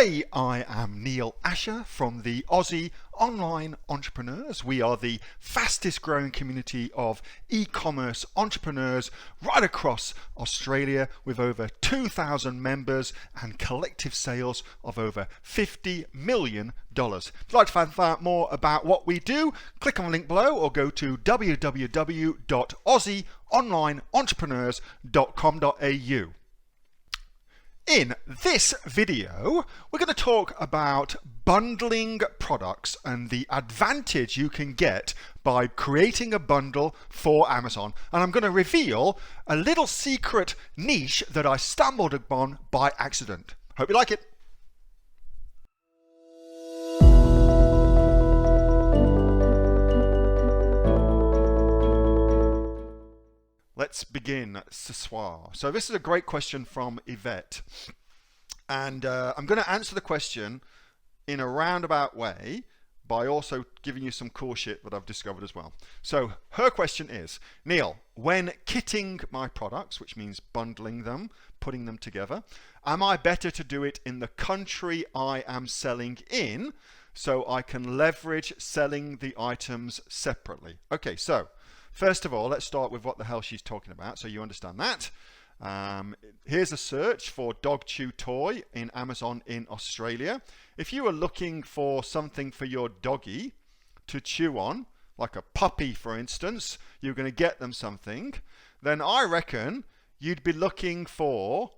Hey, I am Neil-Asher from the Aussie Online Entrepreneurs. We are the fastest growing community of e-commerce entrepreneurs right across Australia with over 2,000 members and collective sales of over $50 million. If you'd like to find out more about what we do, click on the link below or go to www.aussieonlineentrepreneurs.com.au. In this video, we're going to talk about bundling products and the advantage you can get by creating a bundle for Amazon. And I'm going to reveal a little secret niche that I stumbled upon by accident. Hope you like it. Let's begin ce soir. So this is a great question from Yvette. And I'm going to answer the question in a roundabout way by also giving you some cool shit that I've discovered as well. So her question is, Neil, when kitting my products, which means bundling them, putting them together, am I better to do it in the country I am selling in so I can leverage selling the items separately? Okay, so first of all, let's start with what the hell she's talking about so you understand that. Here's a search for dog chew toy in Amazon in Australia. If you are looking for something for your doggy to chew on, like a puppy for instance, you're going to get them something, then I reckon you'd be looking for,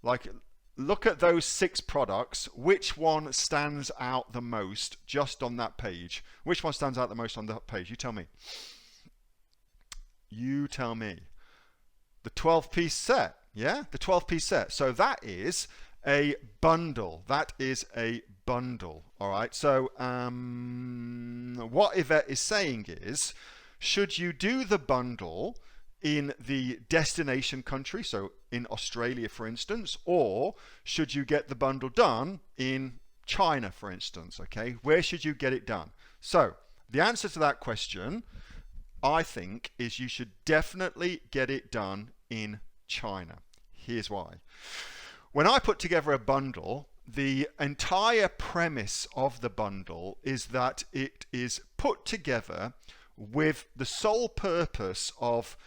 like, look at those 6 products, which one stands out the most just on that page? Which one stands out the most on that page? You tell me. You tell me. The 12-piece set, yeah? The 12-piece set. So that is a bundle. That is a bundle, all right? So what Yvette is saying is, should you do the bundle in the destination country, so in Australia, for instance, or should you get the bundle done in China, for instance, okay? Where should you get it done? So the answer to that question, I think, is you should definitely get it done in China. Here's why. When I put together a bundle, the entire premise of the bundle is that it is put together with the sole purpose of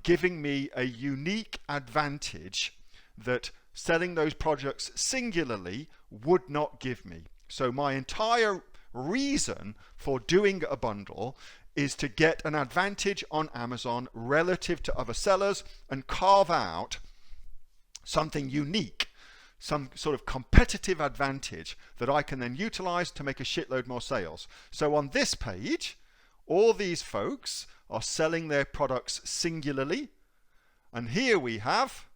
giving me a unique advantage that selling those products singularly would not give me. So my entire reason for doing a bundle is to get an advantage on Amazon relative to other sellers and carve out something unique, some sort of competitive advantage that I can then utilize to make a shitload more sales. So on this page, all these folks are selling their products singularly. And here we have,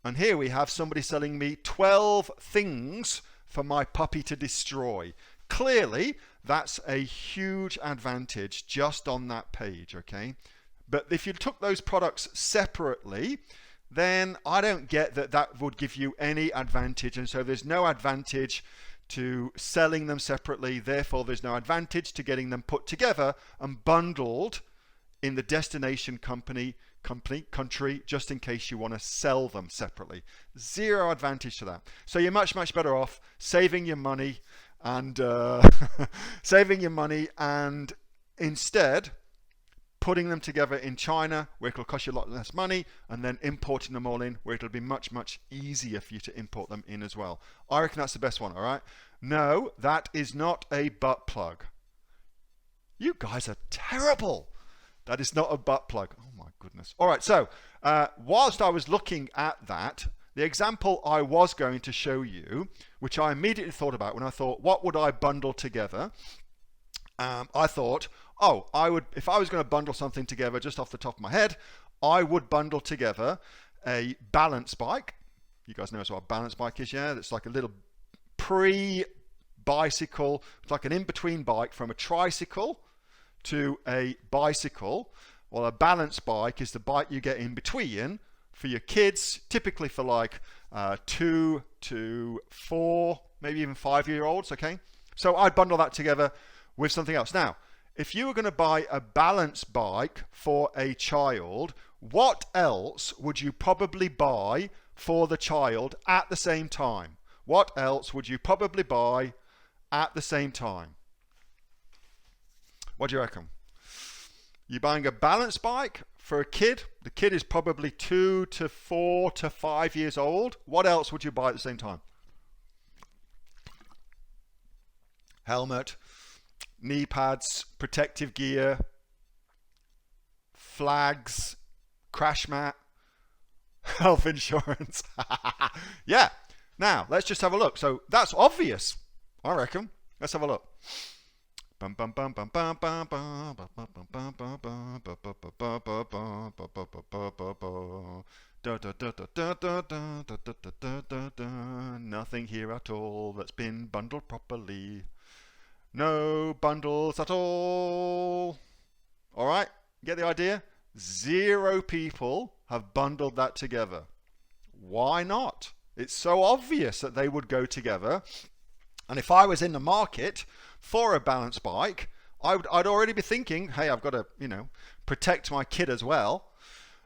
and here we have somebody selling me 12 things for my puppy to destroy. Clearly, that's a huge advantage just on that page, okay? But if you took those products separately, then I don't get that that would give you any advantage. And so there's no advantage to selling them separately. Therefore, there's no advantage to getting them put together and bundled in the destination country, just in case you want to sell them separately. Zero advantage to that. So you're much, much better off saving your money and instead putting them together in China, where it'll cost you a lot less money, and then importing them all in, where it'll be much, much easier for you to import them in as well. I reckon that's the best one, all right? No, that is not a butt plug. You guys are terrible. That is not a butt plug. Oh my goodness. All right, so whilst I was looking at that, the example I was going to show you, which I immediately thought about when I thought, what would I bundle together? I thought, oh, if I was going to bundle something together just off the top of my head, I would bundle together a balance bike. You guys know what a balance bike is, yeah? It's like a little pre-bicycle. It's like an in-between bike from a tricycle to a bicycle. Well, a balance bike is the bike you get in between for your kids, typically for like 2 to 4, maybe even 5-year-olds, okay? So I'd bundle that together with something else. Now, if you were going to buy a balance bike for a child, what else would you probably buy for the child at the same time? What else would you probably buy at the same time? What do you reckon? You're buying a balance bike for a kid. The kid is probably 2 to 4 to 5 years old. What else would you buy at the same time? Helmet, knee pads, protective gear, flags, crash mat, health insurance. Yeah. Now, let's just have a look. So that's obvious, I reckon. Let's have a look. Nothing here at all that's been bundled properly. No bundles at all. All right, get the idea? 0 people have bundled that together. Why not? It's so obvious that they would go together. And if I was in the market for a balance bike, I'd already be thinking, hey, I've got to, protect my kid as well.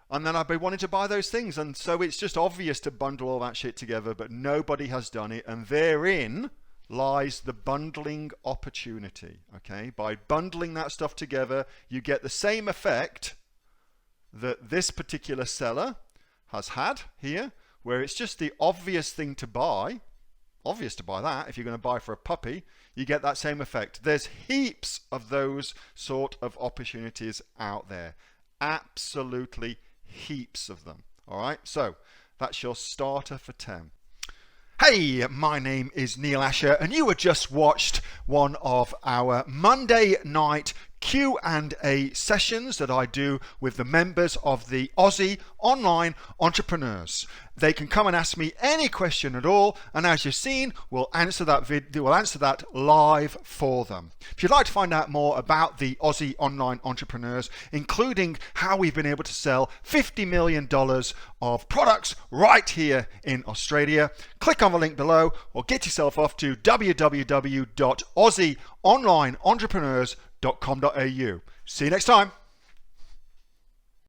And then I'd be wanting to buy those things. And so it's just obvious to bundle all that shit together, but nobody has done it. And therein lies the bundling opportunity. Okay, by bundling that stuff together, you get the same effect that this particular seller has had here, where it's just the obvious thing to buy. Obvious to buy that. If you're going to buy for a puppy, you get that same effect. There's heaps of those sort of opportunities out there. Absolutely heaps of them. All right, so that's your starter for 10. Hey, my name is Neil-Asher, and you have just watched one of our Monday night Q&A sessions that I do with the members of the Aussie Online Entrepreneurs. They can come and ask me any question at all, and as you've seen, we'll answer that live for them. If you'd like to find out more about the Aussie Online Entrepreneurs, including how we've been able to sell $50 million of products right here in Australia, click on the link below or get yourself off to www.aussieonlineentrepreneurs.com.au. See you next time.